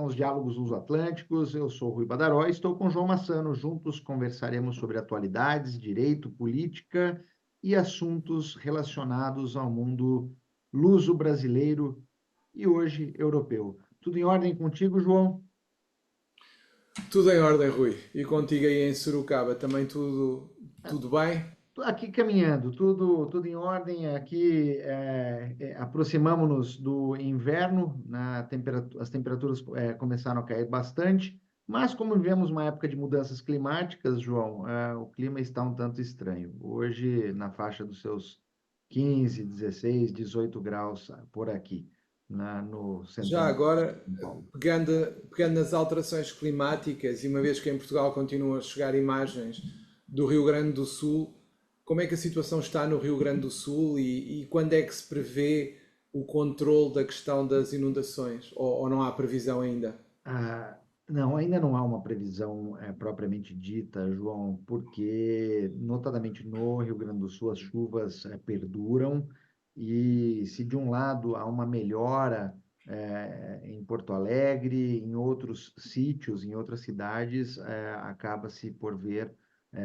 os Diálogos Luso-Atlânticos. Eu sou Rui Badaró e estou com João Massano. Juntos conversaremos sobre atualidades, direito, política e assuntos relacionados ao mundo luso-brasileiro e hoje europeu. Tudo em ordem contigo, João? Tudo em ordem, Rui. E contigo aí em Sorocaba também tudo bem? Aqui caminhando, tudo em ordem. Aqui aproximamos-nos do inverno, as temperaturas começaram a cair bastante, mas como vivemos uma época de mudanças climáticas, João, o clima está um tanto estranho. Hoje, na faixa dos seus 15, 16, 18 graus por aqui, no Já centrão de agora, São Paulo. pegando nas alterações climáticas, e uma vez que em Portugal continuam a chegar imagens do Rio Grande do Sul, como é que a situação está no Rio Grande do Sul e quando é que se prevê o controle da questão das inundações? Ou não há previsão ainda? Ah, não, ainda não há uma previsão propriamente dita, João, porque, notadamente no Rio Grande do Sul, as chuvas perduram e se de um lado há uma melhora em Porto Alegre, em outros sítios, em outras cidades, acaba-se por ver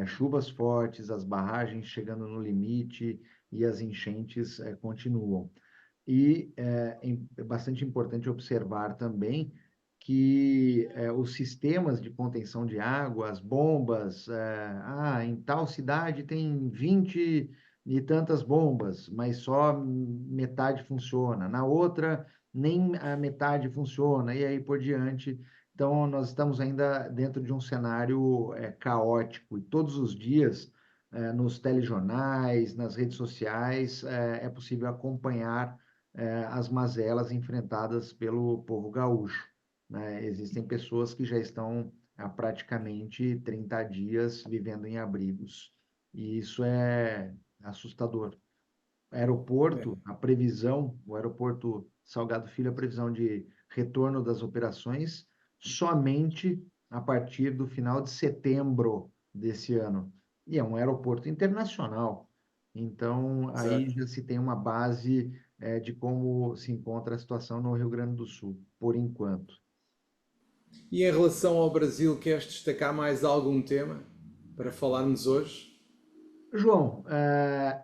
chuvas fortes, as barragens chegando no limite e as enchentes continuam. E é bastante importante observar também que os sistemas de contenção de água, as bombas, em tal cidade tem 20 e tantas bombas, mas só metade funciona. Na outra, nem a metade funciona, e aí por diante. Então, nós estamos ainda dentro de um cenário caótico, e todos os dias, nos telejornais, nas redes sociais, é possível acompanhar as mazelas enfrentadas pelo povo gaúcho, né? Existem pessoas que já estão há praticamente 30 dias vivendo em abrigos, e isso é assustador. É. O aeroporto Salgado Filho, a previsão de retorno das operações somente a partir do final de setembro desse ano. E é um aeroporto internacional. Então, aí Exato. já se tem uma base, de como se encontra a situação no Rio Grande do Sul, por enquanto. E em relação ao Brasil, queres destacar mais algum tema para falarmos hoje? João,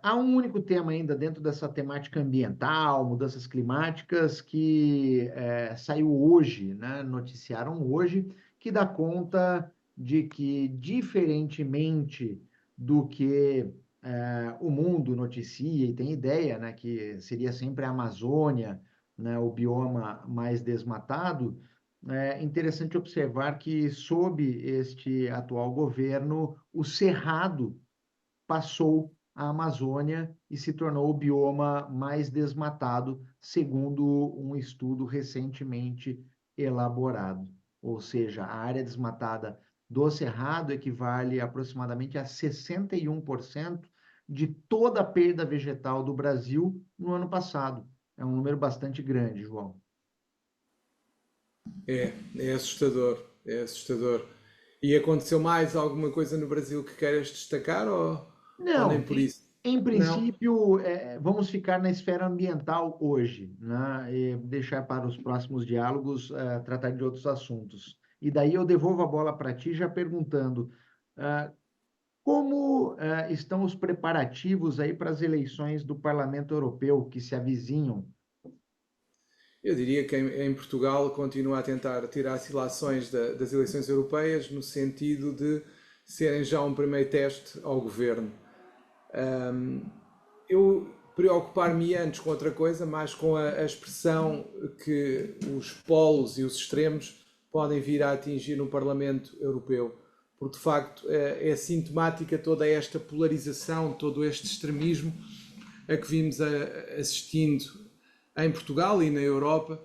há um único tema ainda dentro dessa temática ambiental, mudanças climáticas, que saiu hoje, né? Noticiaram hoje, que dá conta de que, diferentemente do que o mundo noticia e tem ideia, né, que seria sempre a Amazônia, né, o bioma mais desmatado, é interessante observar que, sob este atual governo, o Cerrado passou a Amazônia e se tornou o bioma mais desmatado, segundo um estudo recentemente elaborado. Ou seja, a área desmatada do Cerrado equivale aproximadamente a 61% de toda a perda vegetal do Brasil no ano passado. É um número bastante grande, João. É assustador, é assustador. E aconteceu mais alguma coisa no Brasil que queiras destacar ou nem Não, por isso? em Não? princípio, vamos ficar na esfera ambiental hoje, né? E deixar para os próximos diálogos tratar de outros assuntos. E daí eu devolvo a bola para ti, já perguntando como estão os preparativos aí para as eleições do Parlamento Europeu que se avizinham? Eu diria que em Portugal continua a tentar tirar as ilações das eleições europeias no sentido de serem já um primeiro teste ao governo. Eu preocupar-me antes com outra coisa, mais com a expressão que os polos e os extremos podem vir a atingir no Parlamento Europeu. Porque de facto é sintomática toda esta polarização, todo este extremismo a que vimos assistindo em Portugal e na Europa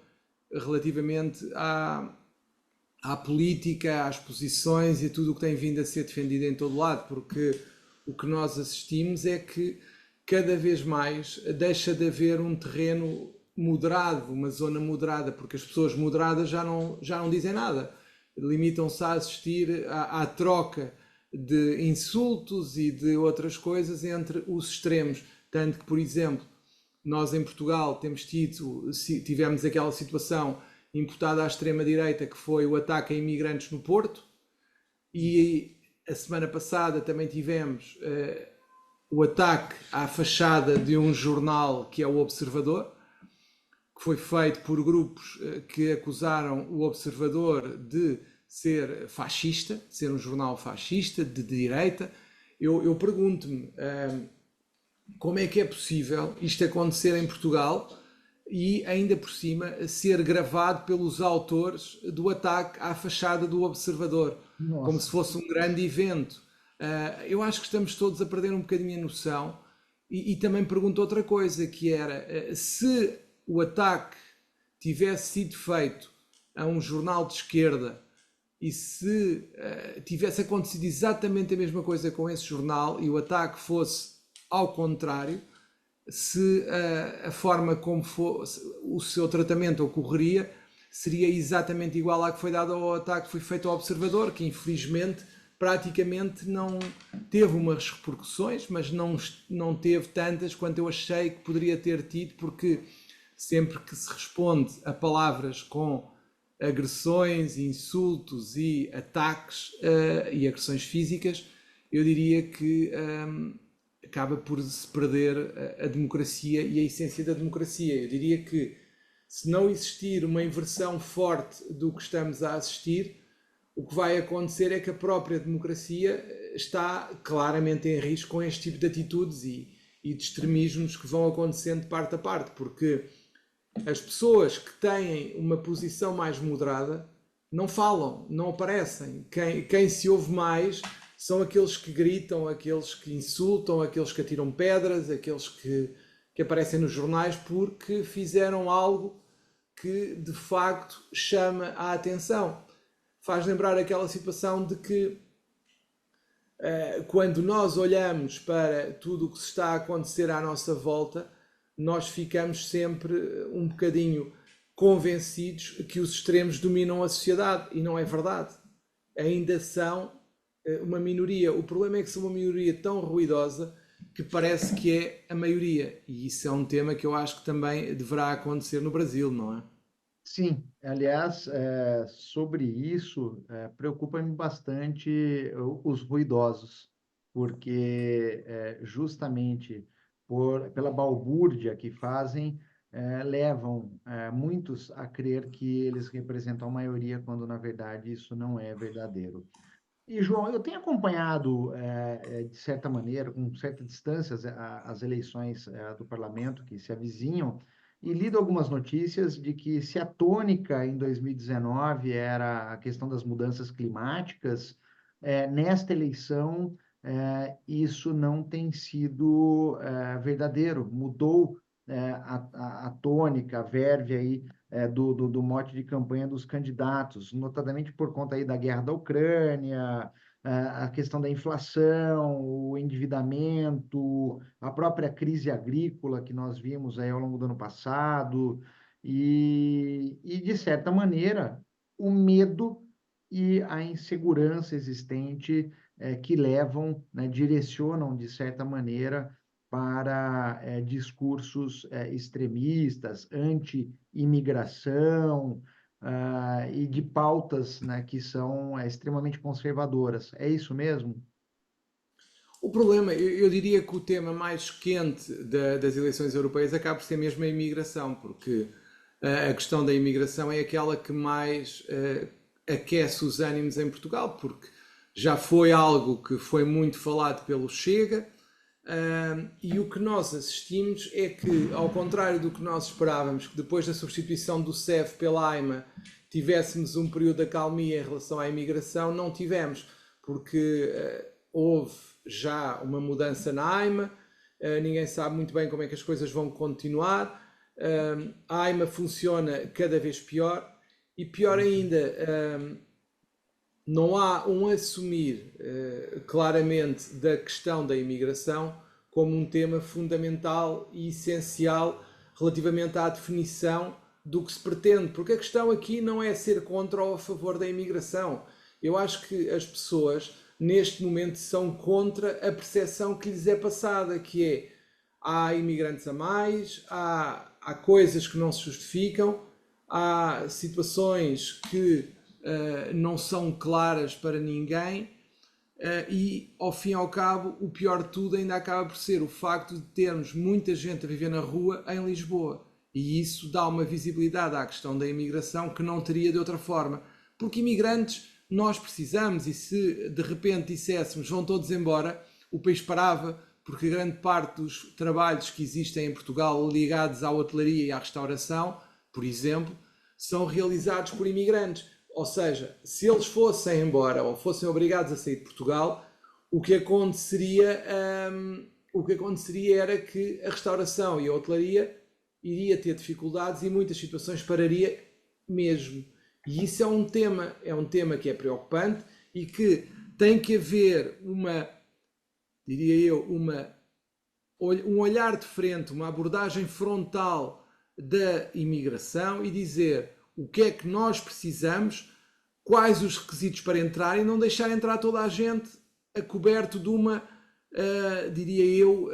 relativamente à política, às posições e tudo o que tem vindo a ser defendido em todo lado, porque o que nós assistimos é que cada vez mais deixa de haver um terreno moderado, uma zona moderada, porque as pessoas moderadas já não dizem nada, limitam-se a assistir à troca de insultos e de outras coisas entre os extremos. Tanto que, por exemplo, nós em Portugal tivemos aquela situação imputada à extrema-direita, que foi o ataque a imigrantes no Porto. E a semana passada também tivemos o ataque à fachada de um jornal que é o Observador, que foi feito por grupos que acusaram o Observador de ser fascista, de ser um jornal fascista, de direita. Eu pergunto-me como é que é possível isto acontecer em Portugal e ainda por cima ser gravado pelos autores do ataque à fachada do Observador, como se Nossa. fosse um grande evento. Eu acho que estamos todos a perder um bocadinho a noção e também pergunto outra coisa, que era se o ataque tivesse sido feito a um jornal de esquerda e se tivesse acontecido exatamente a mesma coisa com esse jornal e o ataque fosse ao contrário, se a forma como fosse, o seu tratamento ocorreria seria exatamente igual à que foi dada ao ataque que foi feito ao Observador, que infelizmente praticamente não teve umas repercussões, mas não teve tantas quanto eu achei que poderia ter tido, porque sempre que se responde a palavras com agressões, insultos e ataques e agressões físicas, eu diria que acaba por se perder a democracia e a essência da democracia. Eu diria que se não existir uma inversão forte do que estamos a assistir, o que vai acontecer é que a própria democracia está claramente em risco com este tipo de atitudes e de extremismos que vão acontecendo de parte a parte, porque as pessoas que têm uma posição mais moderada não falam, não aparecem. Quem se ouve mais são aqueles que gritam, aqueles que insultam, aqueles que atiram pedras, aqueles que aparecem nos jornais porque fizeram algo que de facto chama a atenção. Faz lembrar aquela situação de que quando nós olhamos para tudo o que se está a acontecer à nossa volta, nós ficamos sempre um bocadinho convencidos que os extremos dominam a sociedade, e não é verdade. Ainda são uma minoria. O problema é que são uma minoria tão ruidosa que parece que é a maioria. E isso é um tema que eu acho que também deverá acontecer no Brasil, não é? Sim, aliás, sobre isso, preocupa-me bastante os ruidosos, porque justamente pela balbúrdia que fazem, levam muitos a crer que eles representam a maioria, quando na verdade isso não é verdadeiro. E, João, eu tenho acompanhado, de certa maneira, com certa distância, as eleições, do parlamento que se avizinham, e lido algumas notícias de que, se a tônica em 2019 era a questão das mudanças climáticas, nesta eleição, isso não tem sido, verdadeiro. Mudou, a tônica, a verve aí, do mote de campanha dos candidatos, notadamente por conta aí da guerra da Ucrânia, a questão da inflação, o endividamento, a própria crise agrícola que nós vimos aí ao longo do ano passado, e de certa maneira, o medo e a insegurança existente que levam, né, direcionam, de certa maneira, para discursos extremistas, anti-imigração, e de pautas, né, que são extremamente conservadoras. É isso mesmo? O problema, eu diria que o tema mais quente das eleições europeias acaba por ser mesmo a imigração, porque a questão da imigração é aquela que mais aquece os ânimos em Portugal, porque já foi algo que foi muito falado pelo Chega, e o que nós assistimos é que, ao contrário do que nós esperávamos, que depois da substituição do CEF pela AIMA tivéssemos um período de acalmia em relação à imigração, não tivemos, porque houve já uma mudança na AIMA, ninguém sabe muito bem como é que as coisas vão continuar, a AIMA funciona cada vez pior, e pior ainda, não há um assumir claramente da questão da imigração como um tema fundamental e essencial relativamente à definição do que se pretende, porque a questão aqui não é ser contra ou a favor da imigração. Eu acho que as pessoas neste momento são contra a percepção que lhes é passada, que é há imigrantes a mais, há coisas que não se justificam, há situações que não são claras para ninguém. E ao fim e ao cabo, o pior de tudo ainda acaba por ser o facto de termos muita gente a viver na rua em Lisboa. E isso dá uma visibilidade à questão da imigração que não teria de outra forma. Porque imigrantes nós precisamos, e se de repente disséssemos vão todos embora, o país parava, porque grande parte dos trabalhos que existem em Portugal ligados à hotelaria e à restauração, por exemplo, são realizados por imigrantes. Ou seja, se eles fossem embora ou fossem obrigados a sair de Portugal, o que aconteceria, era que a restauração e a hotelaria iria ter dificuldades e muitas situações pararia mesmo. E isso é um tema que é preocupante e que tem que haver diria eu, um olhar de frente, uma abordagem frontal da imigração e dizer o que é que nós precisamos, quais os requisitos para entrar e não deixar entrar toda a gente a coberto de uma, diria eu,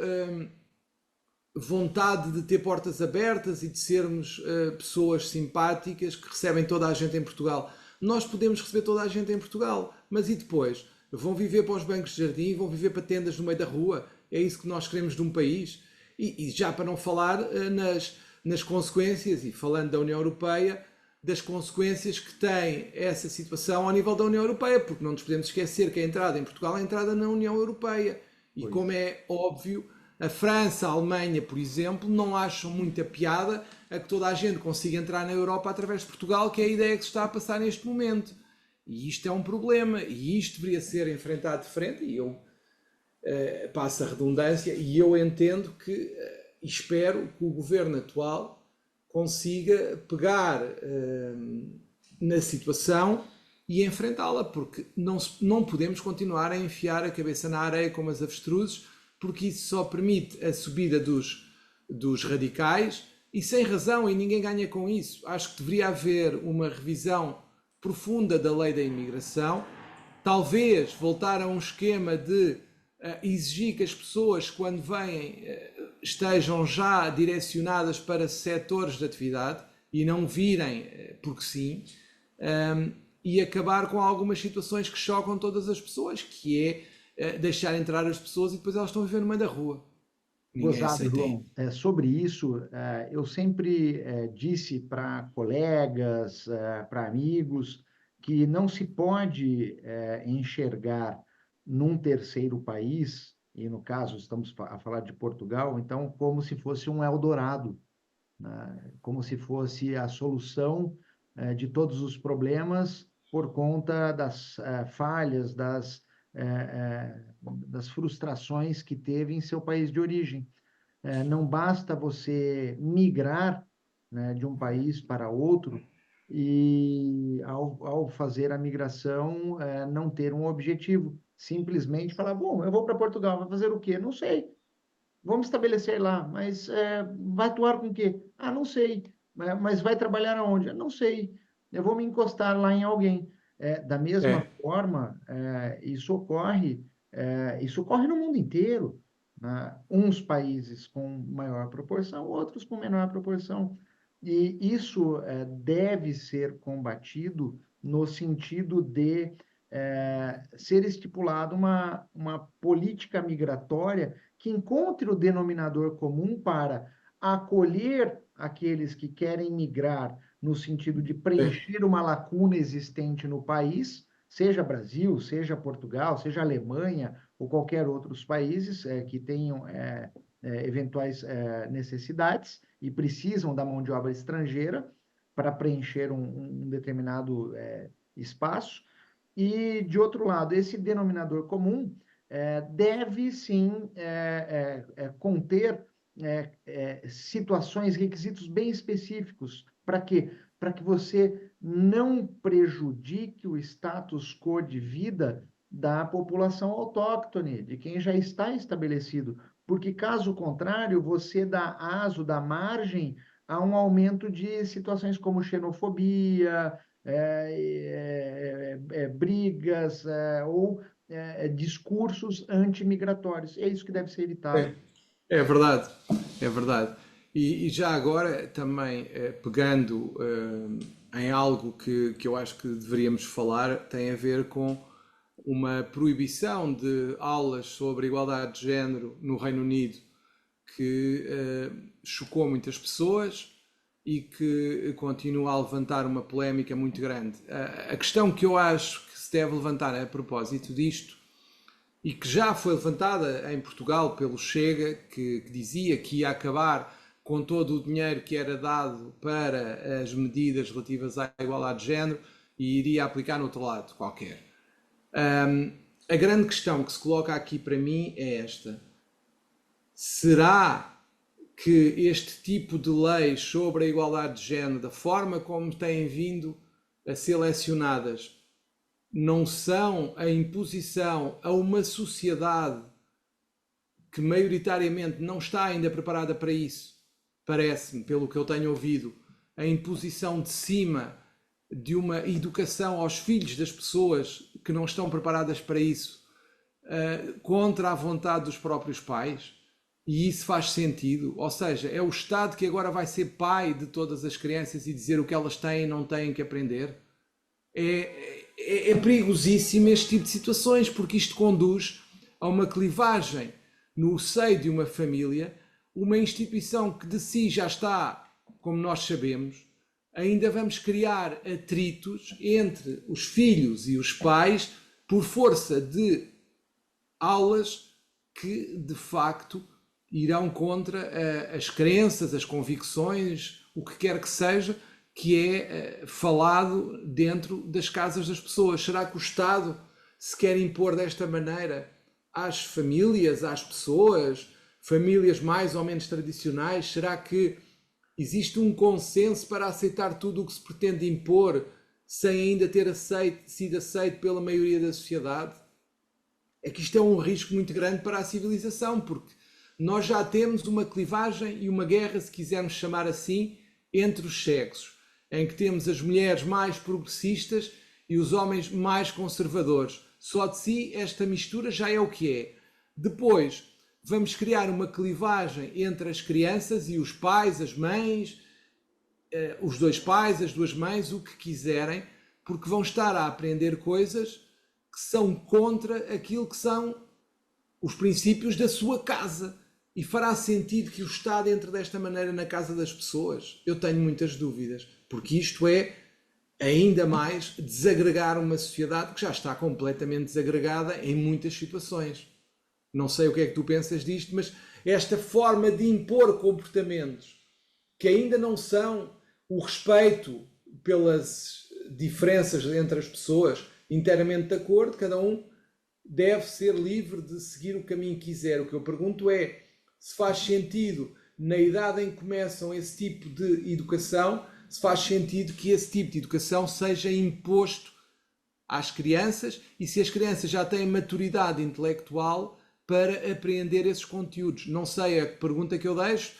vontade de ter portas abertas e de sermos pessoas simpáticas que recebem toda a gente em Portugal. Nós podemos receber toda a gente em Portugal, mas e depois? Vão viver para os bancos de jardim, vão viver para tendas no meio da rua? É isso que nós queremos de um país? E já para não falar nas consequências, e falando da União Europeia, das consequências que tem essa situação ao nível da União Europeia, porque não nos podemos esquecer que a entrada em Portugal é a entrada na União Europeia. E Pois. como é óbvio, a França, a Alemanha, por exemplo, não acham muita piada a que toda a gente consiga entrar na Europa através de Portugal, que é a ideia que se está a passar neste momento. E isto é um problema, e isto deveria ser enfrentado de frente, e eu passo a redundância, e eu entendo que, espero que o governo atual consiga pegar na situação e enfrentá-la, porque não podemos continuar a enfiar a cabeça na areia como as avestruzes, porque isso só permite a subida dos radicais e sem razão, e ninguém ganha com isso. Acho que deveria haver uma revisão profunda da lei da imigração, talvez voltar a um esquema de exigir que as pessoas, quando vêm, estejam já direcionadas para setores de atividade e não virem porque sim, e acabar com algumas situações que chocam todas as pessoas, que é deixar entrar as pessoas e depois elas estão a viver no meio da rua. Ninguém Gozado, aceita isso. João. Sobre isso, eu sempre disse para colegas, para amigos, que não se pode enxergar num terceiro país, e no caso estamos a falar de Portugal, então, como se fosse um Eldorado, né? Como se fosse a solução de todos os problemas por conta das falhas, das frustrações que teve em seu país de origem. Não basta você migrar, né, de um país para outro e, ao fazer a migração, não ter um objetivo. Simplesmente falar, bom, eu vou para Portugal, vai fazer o quê? Não sei. Vamos estabelecer lá, mas vai atuar com o quê? Ah, não sei. Mas vai trabalhar aonde? Não sei. Eu vou me encostar lá em alguém. Da mesma É, forma, isso ocorre no mundo inteiro, né? Uns países com maior proporção, outros com menor proporção. E isso deve ser combatido no sentido de ser estipulada uma política migratória que encontre o denominador comum para acolher aqueles que querem migrar no sentido de é, preencher uma lacuna existente no país, seja Brasil, seja Portugal, seja Alemanha ou qualquer outros países que tenham eventuais necessidades e precisam da mão de obra estrangeira para preencher um determinado espaço. E, de outro lado, esse denominador comum deve sim conter situações, requisitos bem específicos. Para quê? Para que você não prejudique o status quo de vida da população autóctone, de quem já está estabelecido. Porque, caso contrário, você dá aso, dá margem a um aumento de situações como xenofobia, brigas ou discursos antimigratórios. É isso que deve ser evitado. é, é verdade, é verdade. E já agora, também pegando em algo que eu acho que deveríamos falar, tem a ver com uma proibição de aulas sobre igualdade de género no Reino Unido que chocou muitas pessoas e que continua a levantar uma polémica muito grande. A questão que eu acho que se deve levantar a propósito disto, e que já foi levantada em Portugal pelo Chega, que dizia que ia acabar com todo o dinheiro que era dado para as medidas relativas à igualdade de género e iria aplicar no outro lado qualquer. A grande questão que se coloca aqui para mim é esta: será que este tipo de leis sobre a igualdade de género, da forma como têm vindo a ser lecionadas, não são a imposição a uma sociedade que maioritariamente não está ainda preparada para isso? Parece-me, pelo que eu tenho ouvido, a imposição de cima de uma educação aos filhos das pessoas que não estão preparadas para isso, contra a vontade dos próprios pais. E isso faz sentido? Ou seja, é o Estado que agora vai ser pai de todas as crianças e dizer o que elas têm e não têm que aprender? É perigosíssimo este tipo de situações, porque isto conduz a uma clivagem no seio de uma família, uma instituição que de si já está, como nós sabemos. Ainda vamos criar atritos entre os filhos e os pais por força de aulas que, de facto, irão contra as crenças, as convicções, o que quer que seja, que é falado dentro das casas das pessoas. Será que o Estado se quer impor desta maneira às famílias, às pessoas, famílias mais ou menos tradicionais? Será que existe um consenso para aceitar tudo o que se pretende impor sem ainda ter sido aceito pela maioria da sociedade? É que isto é um risco muito grande para a civilização, porque nós já temos uma clivagem e uma guerra, se quisermos chamar assim, entre os sexos, em que temos as mulheres mais progressistas e os homens mais conservadores. Só de si esta mistura já é o que é. Depois vamos criar uma clivagem entre as crianças e os pais, as mães, os dois pais, as duas mães, o que quiserem, porque vão estar a aprender coisas que são contra aquilo que são os princípios da sua casa. E fará sentido que o Estado entre desta maneira na casa das pessoas? Eu tenho muitas dúvidas, porque isto é ainda mais desagregar uma sociedade que já está completamente desagregada em muitas situações. Não sei o que é que tu pensas disto, mas esta forma de impor comportamentos que ainda não são o respeito pelas diferenças entre as pessoas, inteiramente de acordo, cada um deve ser livre de seguir o caminho que quiser. O que eu pergunto é se faz sentido, na idade em que começam esse tipo de educação, se faz sentido que esse tipo de educação seja imposto às crianças e se as crianças já têm maturidade intelectual para apreender esses conteúdos. Não sei, a pergunta que eu deixo,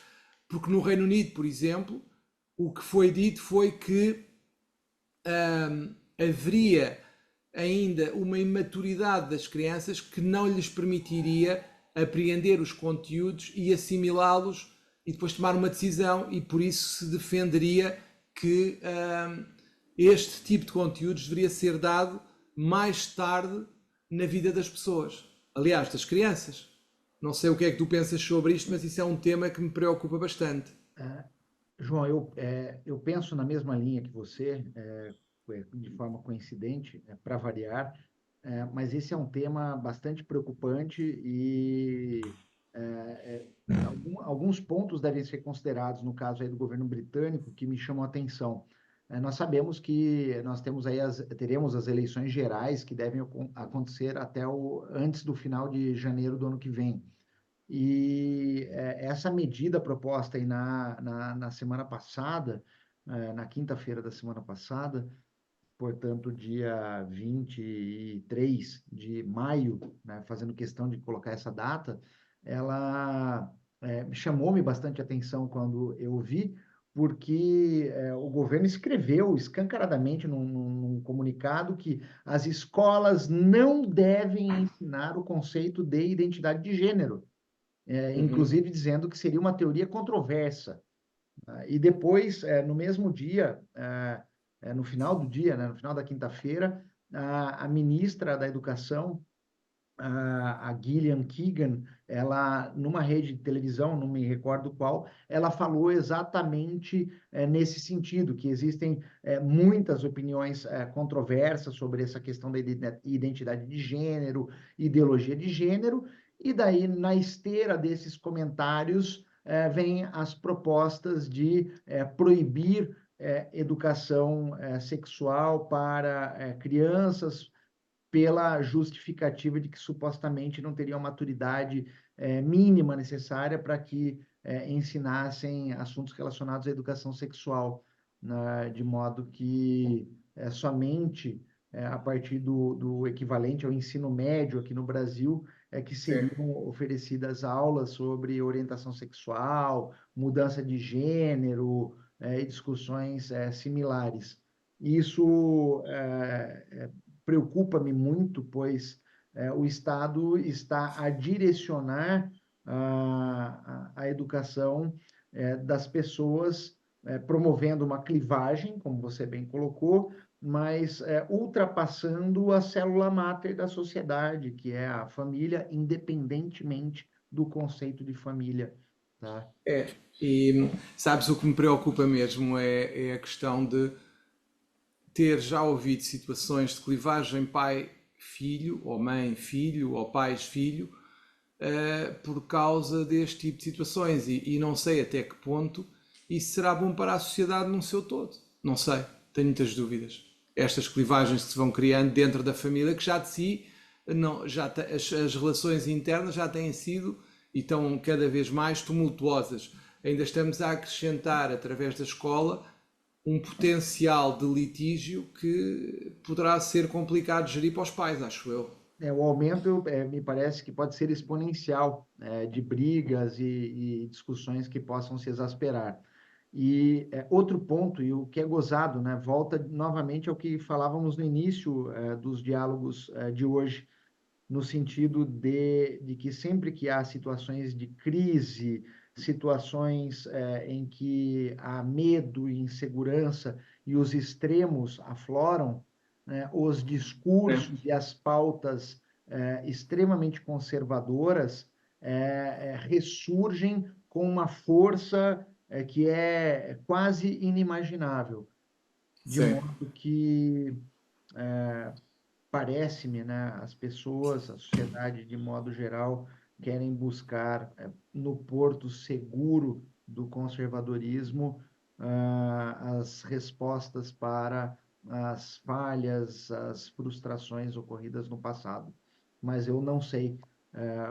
porque no Reino Unido, por exemplo, o que foi dito foi que haveria ainda uma imaturidade das crianças que não lhes permitiria apreender os conteúdos e assimilá-los e depois tomar uma decisão, e por isso se defenderia que este tipo de conteúdos deveria ser dado mais tarde na vida das pessoas, aliás, das crianças. Não sei o que é que tu pensas sobre isto, mas isso é um tema que me preocupa bastante. João, eu penso na mesma linha que você, de forma coincidente, para variar, mas esse é um tema bastante preocupante e alguns pontos devem ser considerados, no caso aí do governo britânico, que me chamam a atenção. Nós sabemos que nós temos aí teremos as eleições gerais que devem acontecer antes do final de janeiro do ano que vem. E essa medida proposta aí na semana passada, na quinta-feira da semana passada, portanto, dia 23 de maio, né, fazendo questão de colocar essa data, ela chamou-me bastante atenção quando eu vi, porque o governo escreveu escancaradamente num comunicado que as escolas não devem ensinar o conceito de identidade de gênero. Uhum. inclusive dizendo que seria uma teoria controversa. E depois, no mesmo dia, no final do dia, né, no final da quinta-feira, a ministra da Educação, a Gillian Keegan, ela, numa rede de televisão, não me recordo qual, ela falou exatamente nesse sentido, que existem muitas opiniões controversas sobre essa questão da identidade de gênero, ideologia de gênero, e daí, na esteira desses comentários, vêm as propostas de proibir educação sexual para crianças, pela justificativa de que supostamente não teriam a maturidade mínima necessária para que ensinassem assuntos relacionados à educação sexual, né, de modo que somente a partir do equivalente ao ensino médio aqui no Brasil é que Sim. seriam oferecidas aulas sobre orientação sexual, mudança de gênero e discussões similares. Isso preocupa-me muito, pois o Estado está a direcionar a educação das pessoas, promovendo uma clivagem, como você bem colocou, mas ultrapassando a célula máter da sociedade, que é a família, independentemente do conceito de família, tá? É, e sabes o que me preocupa mesmo é a questão de ter já ouvido situações de clivagem pai-filho, ou mãe-filho, ou pais-filho, por causa deste tipo de situações. E não sei até que ponto isso será bom para a sociedade num seu todo. Não sei, tenho muitas dúvidas. Estas clivagens que se vão criando dentro da família, que já de si, não, as relações internas já têm sido e estão cada vez mais tumultuosas. Ainda estamos a acrescentar, através da escola, um potencial de litígio que poderá ser complicado de gerir para os pais, acho eu. O aumento, me parece que pode ser exponencial, de brigas e discussões que possam se exasperar. E outro ponto, e o que é gozado, né, volta novamente ao que falávamos no início dos diálogos de hoje, no sentido de que sempre que há situações de crise, situações em que há medo e insegurança e os extremos afloram, né, os Sim, discursos e as pautas extremamente conservadoras ressurgem com uma força que é quase inimaginável, de sim, modo que parece-me, né, as pessoas, a sociedade de modo geral, querem buscar no porto seguro do conservadorismo as respostas para as falhas, as frustrações ocorridas no passado. Mas eu não sei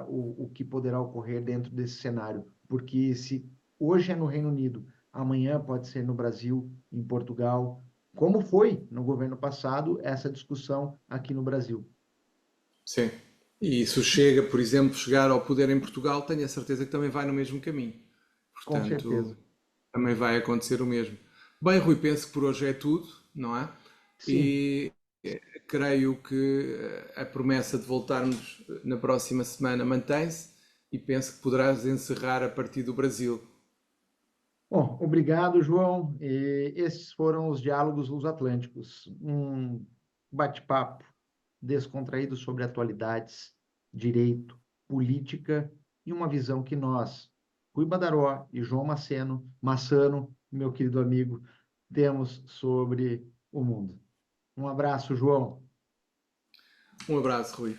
o que poderá ocorrer dentro desse cenário, porque se hoje é no Reino Unido, amanhã pode ser no Brasil, em Portugal, como foi no governo passado essa discussão aqui no Brasil. sim. E isso chega, por exemplo, chegar ao poder em Portugal, tenho a certeza que também vai no mesmo caminho. Com Portanto, certeza. também vai acontecer o mesmo. Bem, Rui, penso que por hoje é tudo, não é? Sim, E creio que a promessa de voltarmos na próxima semana mantém-se e penso que poderás encerrar a partir do Brasil. bom, obrigado, João. E esses foram os diálogos luso-atlânticos, um bate-papo descontraído sobre atualidades, direito, política e uma visão que nós, Rui Badaró e João Massano, meu querido amigo, temos sobre o mundo. Um abraço, João. Um abraço, Rui.